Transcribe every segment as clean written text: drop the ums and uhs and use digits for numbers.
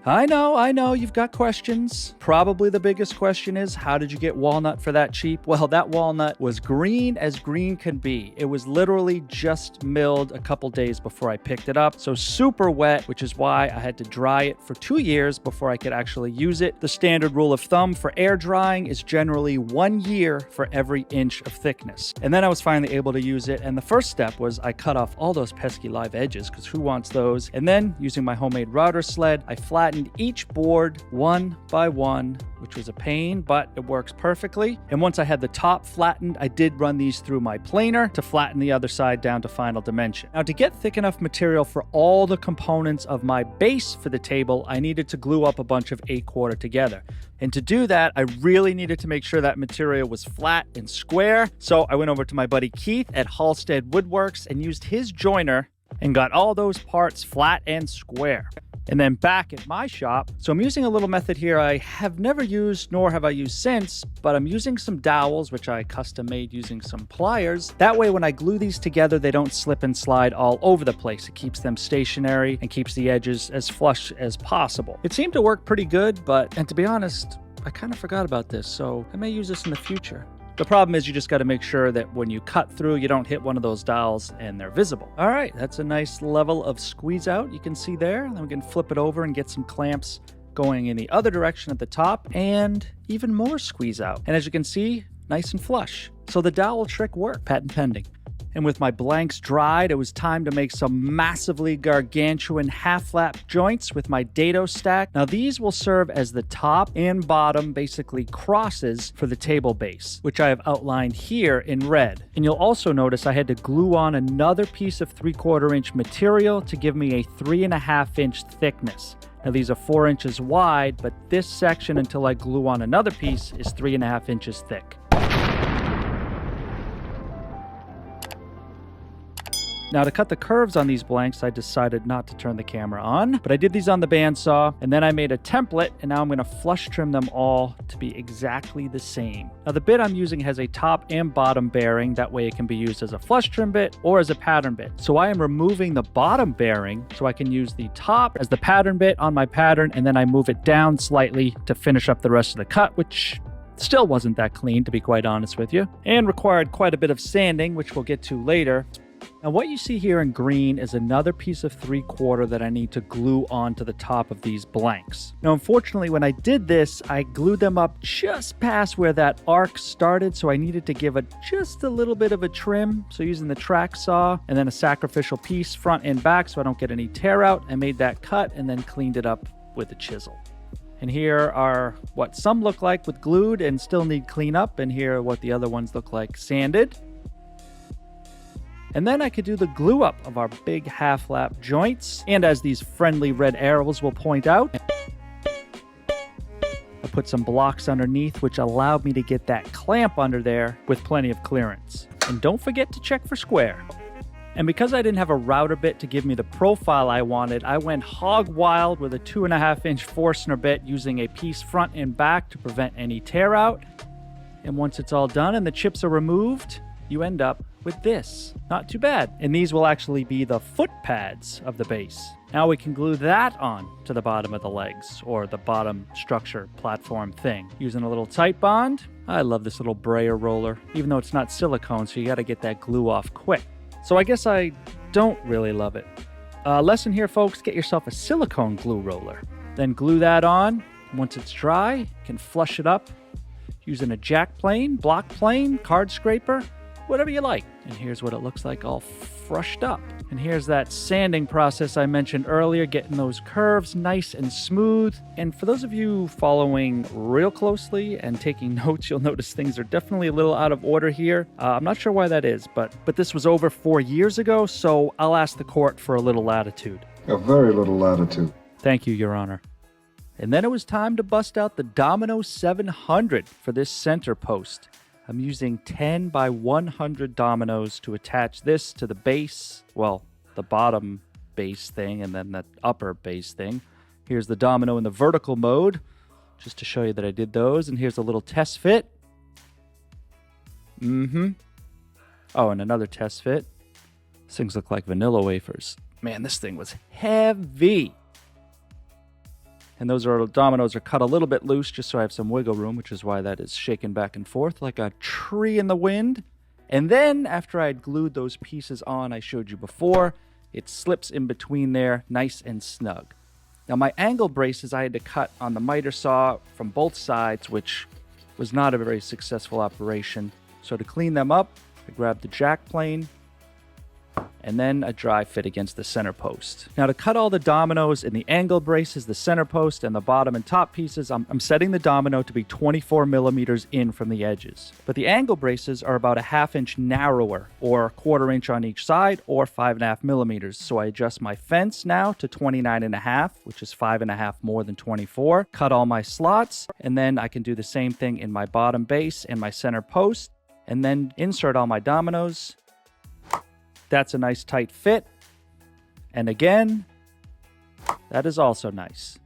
I know, you've got questions. Probably the biggest question is, how did you get walnut for that cheap? Well, that walnut was green as green can be. It was literally just milled a couple days before I picked it up, so super wet, which is why I had to dry it for 2 years before I could actually use it. The standard rule of thumb for air drying is generally 1 year for every inch of thickness. And then I was finally able to use it, and the first step was I cut off all those pesky live edges, because who wants those? And then, using my homemade router sled, I flattened each board one by one, which was a pain, but it works perfectly. And once I had the top flattened, I did run these through my planer to flatten the other side down to final dimension. Now, to get thick enough material for all the components of my base for the table, I needed to glue up a bunch of 8/4 together. And to do that, I really needed to make sure that material was flat and square. So I went over to my buddy Keith at Halstead Woodworks and used his joiner and got all those parts flat and square. And then back at my shop, so I'm using a little method here I have never used, nor have I used since, but I'm using some dowels, which I custom made using some pliers. That way, when I glue these together, they don't slip and slide all over the place. It keeps them stationary and keeps the edges as flush as possible. It seemed to work pretty good, and to be honest, I kind of forgot about this, so I may use this in the future. The problem is you just got to make sure that when you cut through, you don't hit one of those dowels and they're visible. All right, that's a nice level of squeeze out you can see there. Then we can flip it over and get some clamps going in the other direction at the top and even more squeeze out. And as you can see, nice and flush. So the dowel trick worked, patent pending. And with my blanks dried, it was time to make some massively gargantuan half-lap joints with my dado stack. Now these will serve as the top and bottom, basically crosses for the table base, which I have outlined here in red. And you'll also notice I had to glue on another piece of 3/4 inch material to give me a 3.5 inch thickness. Now these are 4 inches wide, but this section until I glue on another piece is 3.5 inches thick. Now to cut the curves on these blanks, I decided not to turn the camera on, but I did these on the bandsaw, and then I made a template, and now I'm going to flush trim them all to be exactly the same. Now the bit I'm using has a top and bottom bearing, that way it can be used as a flush trim bit or as a pattern bit. So I am removing the bottom bearing so I can use the top as the pattern bit on my pattern, and then I move it down slightly to finish up the rest of the cut, which still wasn't that clean, to be quite honest with you, and required quite a bit of sanding, which we'll get to later. Now what you see here in green is another piece of 3/4 that I need to glue onto the top of these blanks. Now unfortunately when I did this, I glued them up just past where that arc started, so I needed to give it just a little bit of a trim. So using the track saw and then a sacrificial piece front and back so I don't get any tear out, I made that cut and then cleaned it up with a chisel. And here are what some look like with glued and still need cleanup, and here are what the other ones look like sanded. And then I could do the glue up of our big half-lap joints. And as these friendly red arrows will point out, I put some blocks underneath, which allowed me to get that clamp under there with plenty of clearance. And don't forget to check for square. And because I didn't have a router bit to give me the profile I wanted, I went hog wild with a 2.5 inch Forstner bit using a piece front and back to prevent any tear out. And once it's all done and the chips are removed, you end up with this. Not too bad. And these will actually be the foot pads of the base. Now we can glue that on to the bottom of the legs, or the bottom structure platform thing, using a little tight bond. I love this little brayer roller, even though it's not silicone, so you gotta get that glue off quick. So I guess I don't really love it. Lesson here, folks, get yourself a silicone glue roller. Then glue that on. Once it's dry, you can flush it up using a jack plane, block plane, card scraper, whatever you like. And here's what it looks like all frushed up. And here's that sanding process I mentioned earlier, getting those curves nice and smooth. And for those of you following real closely and taking notes, you'll notice things are definitely a little out of order here. I'm not sure why that is, but this was over 4 years ago, so I'll ask the court for a little latitude. A very little latitude. Thank you, Your Honor. And then it was time to bust out the Domino 700 for this center post. I'm using 10 by 100 dominoes to attach this to the base, well, the bottom base thing and then the upper base thing. Here's the domino in the vertical mode, just to show you that I did those. And here's a little test fit. Oh, and another test fit. These things look like vanilla wafers. Man, this thing was heavy. And those dominoes are cut a little bit loose just so I have some wiggle room, which is why that is shaking back and forth like a tree in the wind. And then after I had glued those pieces on I showed you before, it slips in between there nice and snug. Now my angle braces I had to cut on the miter saw from both sides, which was not a very successful operation. So to clean them up, I grabbed the jack plane and then a dry fit against the center post. Now to cut all the dominoes in the angle braces, the center post, and the bottom and top pieces, I'm setting the domino to be 24 millimeters in from the edges. But the angle braces are about a 1/2 inch narrower, or 1/4 inch on each side, or 5.5 millimeters. So I adjust my fence now to 29.5, which is 5.5 more than 24. Cut all my slots, and then I can do the same thing in my bottom base and my center post, and then insert all my dominoes. That's a nice tight fit. And again, that is also nice.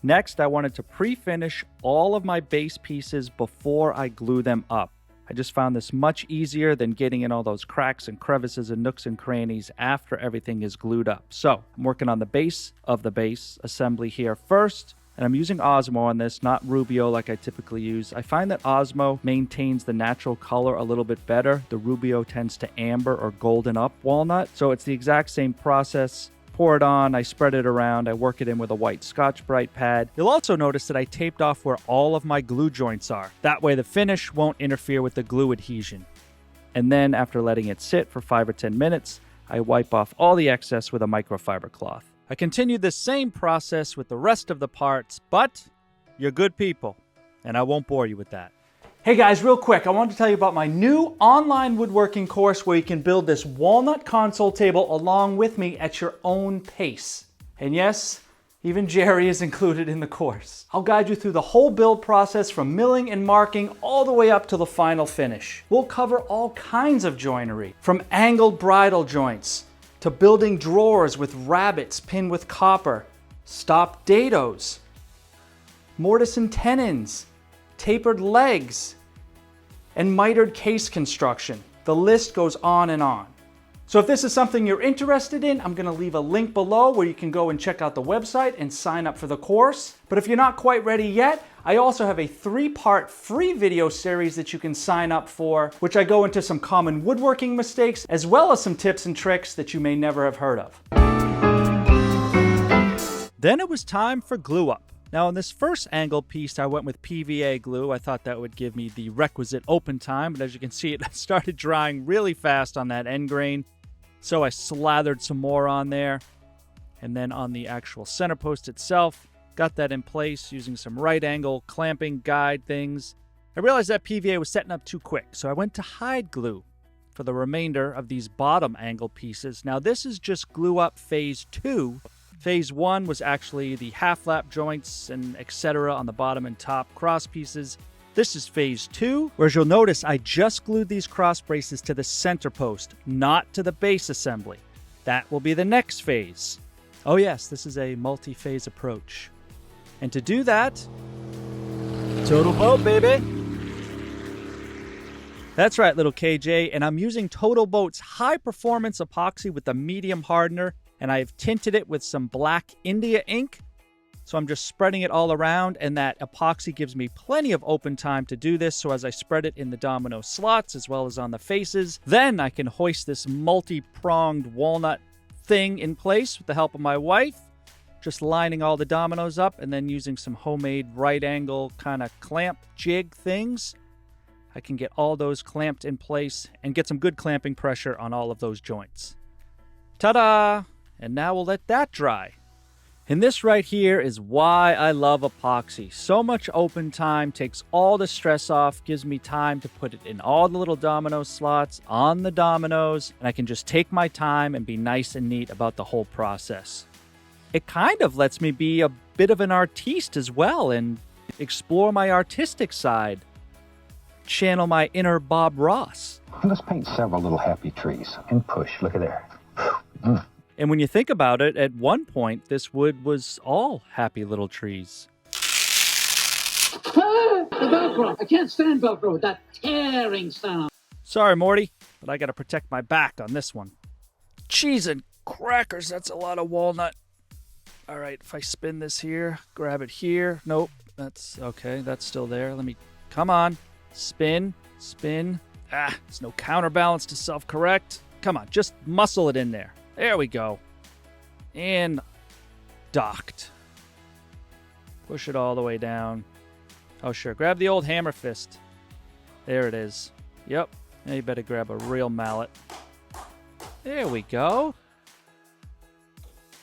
Next, I wanted to pre-finish all of my base pieces before I glue them up. I just found this much easier than getting in all those cracks and crevices and nooks and crannies after everything is glued up. So I'm working on the base of the base assembly here first. And I'm using Osmo on this, not Rubio like I typically use. I find that Osmo maintains the natural color a little bit better. The Rubio tends to amber or golden up walnut. So it's the exact same process. Pour it on, I spread it around, I work it in with a white Scotch-Brite pad. You'll also notice that I taped off where all of my glue joints are. That way the finish won't interfere with the glue adhesion. And then after letting it sit for 5 or 10 minutes, I wipe off all the excess with a microfiber cloth. I continued the same process with the rest of the parts, but you're good people, and I won't bore you with that. Hey guys, real quick, I wanted to tell you about my new online woodworking course where you can build this walnut console table along with me at your own pace. And yes, even Jerry is included in the course. I'll guide you through the whole build process from milling and marking all the way up to the final finish. We'll cover all kinds of joinery, from angled bridle joints, to building drawers with rabbets pinned with copper, stop dados, mortise and tenons, tapered legs, and mitered case construction. The list goes on and on. So if this is something you're interested in, I'm gonna leave a link below where you can go and check out the website and sign up for the course. But if you're not quite ready yet, I also have a 3-part free video series that you can sign up for, which I go into some common woodworking mistakes, as well as some tips and tricks that you may never have heard of. Then it was time for glue up. Now on this first angle piece, I went with PVA glue. I thought that would give me the requisite open time, but as you can see, it started drying really fast on that end grain. So I slathered some more on there. And then on the actual center post itself, got that in place using some right angle clamping guide things. I realized that PVA was setting up too quick, so I went to hide glue for the remainder of these bottom angle pieces. Now this is just glue up phase 2. Phase 1 was actually the half lap joints and etc. on the bottom and top cross pieces. This is phase 2, whereas you'll notice I just glued these cross braces to the center post, not to the base assembly. That will be the next phase. Oh yes, this is a multi-phase approach. And to do that, total boat, baby. That's right, little KJ, and I'm using Total Boat's high-performance epoxy with the medium hardener, and I've tinted it with some black India ink. So I'm just spreading it all around, and that epoxy gives me plenty of open time to do this. So as I spread it in the domino slots as well as on the faces, then I can hoist this multi-pronged walnut thing in place with the help of my wife. Just lining all the dominoes up and then using some homemade right angle kind of clamp jig things. I can get all those clamped in place and get some good clamping pressure on all of those joints. Ta-da! And now we'll let that dry. And this right here is why I love epoxy. So much open time, takes all the stress off, gives me time to put it in all the little domino slots, on the dominoes, and I can just take my time and be nice and neat about the whole process. It kind of lets me be a bit of an artiste as well and explore my artistic side. Channel my inner Bob Ross. Let's paint several little happy trees and push. Look at there. And when you think about it, at one point, this wood was all happy little trees. Ah, the Velcro. I can't stand Velcro with that tearing sound. Sorry, Morty, but I got to protect my back on this one. Cheese and crackers, that's a lot of walnut. All right, if I spin this here, grab it here. Nope, that's okay. That's still there. Let me, come on. Spin, spin. Ah, there's no counterbalance to self-correct. Come on, just muscle it in there. There we go. And docked. Push it all the way down. Oh, sure. Grab the old hammer fist. There it is. Yep. Now you better grab a real mallet. There we go.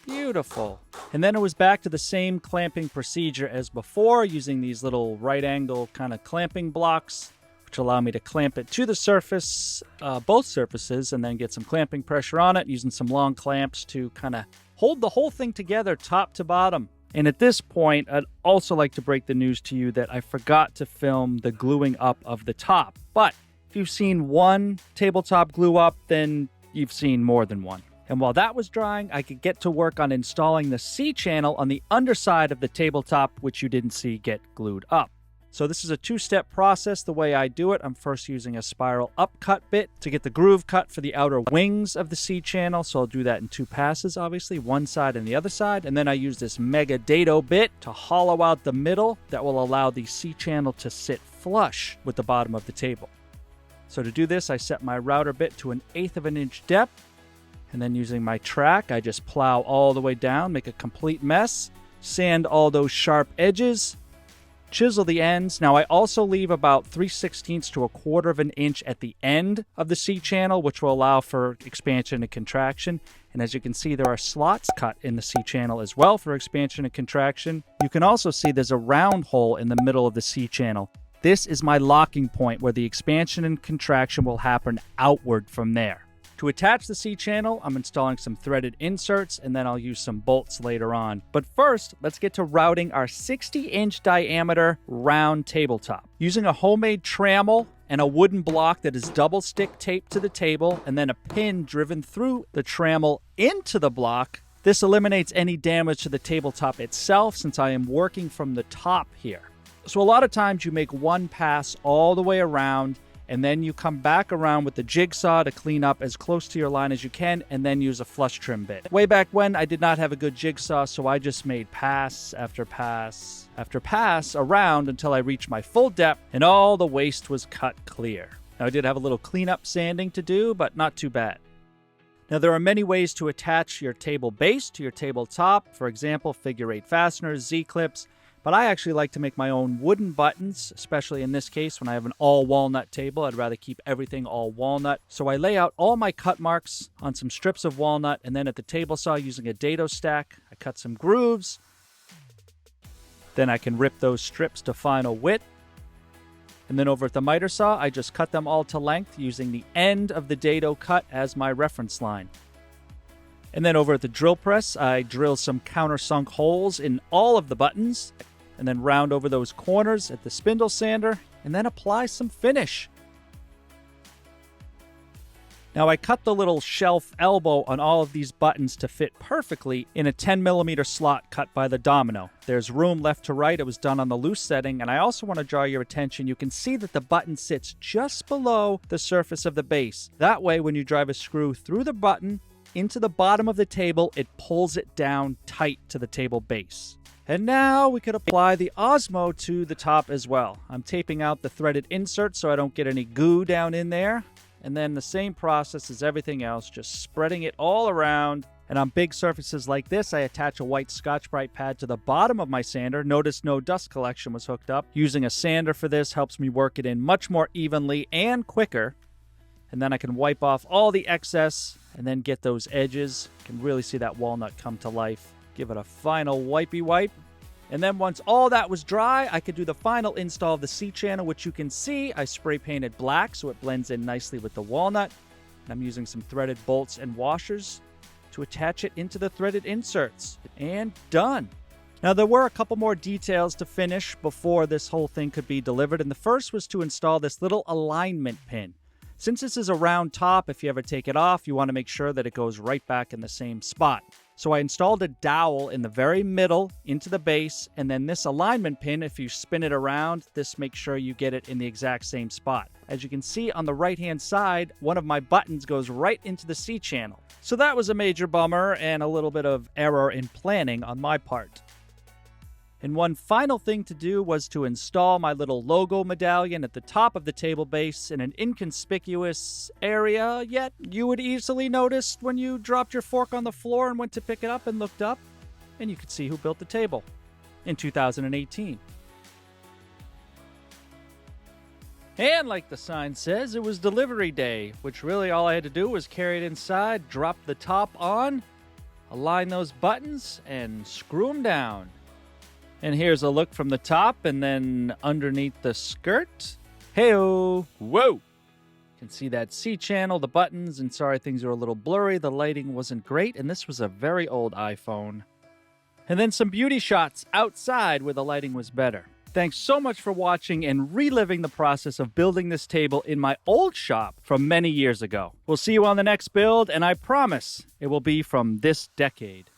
Beautiful. And then it was back to the same clamping procedure as before, using these little right angle kind of clamping blocks, which allow me to clamp it to the surface, both surfaces, and then get some clamping pressure on it, using some long clamps to kind of hold the whole thing together top to bottom. And at this point, I'd also like to break the news to you that I forgot to film the gluing up of the top. But if you've seen one tabletop glue up, then you've seen more than one. And while that was drying, I could get to work on installing the C-channel on the underside of the tabletop, which you didn't see get glued up. So this is a two-step process. The way I do it, I'm first using a spiral upcut bit to get the groove cut for the outer wings of the C-channel. So I'll do that in two passes, obviously, one side and the other side. And then I use this mega dado bit to hollow out the middle that will allow the C-channel to sit flush with the bottom of the table. So to do this, I set my router bit to 1/8 of an inch depth. And then using my track, I just plow all the way down, make a complete mess, sand all those sharp edges, chisel the ends. Now I also leave about 3/16 to 1/4 of an inch at the end of the C-channel, which will allow for expansion and contraction. And as you can see, there are slots cut in the C-channel as well for expansion and contraction. You can also see there's a round hole in the middle of the C-channel. This is my locking point where the expansion and contraction will happen outward from there. To attach the C-channel, I'm installing some threaded inserts, and then I'll use some bolts later on. But first, let's get to routing our 60-inch diameter round tabletop. Using a homemade trammel and a wooden block that is double stick taped to the table, and then a pin driven through the trammel into the block, this eliminates any damage to the tabletop itself since I am working from the top here. So a lot of times you make one pass all the way around, and then you come back around with the jigsaw to clean up as close to your line as you can, and then use a flush trim bit. Way back when, I did not have a good jigsaw, so I just made pass after pass after pass around until I reached my full depth, and all the waste was cut clear. Now, I did have a little cleanup sanding to do, but not too bad. Now, there are many ways to attach your table base to your tabletop. For example, figure 8 fasteners, Z-clips. But I actually like to make my own wooden buttons, especially in this case when I have an all walnut table. I'd rather keep everything all walnut. So I lay out all my cut marks on some strips of walnut, and then at the table saw using a dado stack, I cut some grooves. Then I can rip those strips to final width. And then over at the miter saw, I just cut them all to length using the end of the dado cut as my reference line. And then over at the drill press, I drill some countersunk holes in all of the buttons, and then round over those corners at the spindle sander, and then apply some finish. Now I cut the little shelf elbow on all of these buttons to fit perfectly in a 10mm slot cut by the domino. There's room left to right. It was done on the loose setting, and I also want to draw your attention. You can see that the button sits just below the surface of the base. That way, when you drive a screw through the button into the bottom of the table, it pulls it down tight to the table base. And now we could apply the Osmo to the top as well. I'm taping out the threaded insert so I don't get any goo down in there. And then the same process as everything else, just spreading it all around. And on big surfaces like this, I attach a white Scotch-Brite pad to the bottom of my sander. Notice no dust collection was hooked up. Using a sander for this helps me work it in much more evenly and quicker. And then I can wipe off all the excess and then get those edges. You can really see that walnut come to life. Give it a final wipey wipe. And then once all that was dry, I could do the final install of the C-channel, which you can see I spray painted black so it blends in nicely with the walnut. And I'm using some threaded bolts and washers to attach it into the threaded inserts. And done. Now there were a couple more details to finish before this whole thing could be delivered. And the first was to install this little alignment pin. Since this is a round top, if you ever take it off, you want to make sure that it goes right back in the same spot. So I installed a dowel in the very middle into the base, and then this alignment pin, if you spin it around, this makes sure you get it in the exact same spot. As you can see on the right-hand side, one of my buttons goes right into the C channel. So that was a major bummer and a little bit of error in planning on my part. And one final thing to do was to install my little logo medallion at the top of the table base in an inconspicuous area, yet you would easily notice when you dropped your fork on the floor and went to pick it up and looked up, and you could see who built the table in 2018. And like the sign says, it was delivery day, which really all I had to do was carry it inside, drop the top on, align those buttons, and screw them down. And here's a look from the top and then underneath the skirt. Hey-oh! Whoa! You can see that C channel, the buttons, and sorry things are a little blurry. The lighting wasn't great, and this was a very old iPhone. And then some beauty shots outside where the lighting was better. Thanks so much for watching and reliving the process of building this table in my old shop from many years ago. We'll see you on the next build, and I promise it will be from this decade.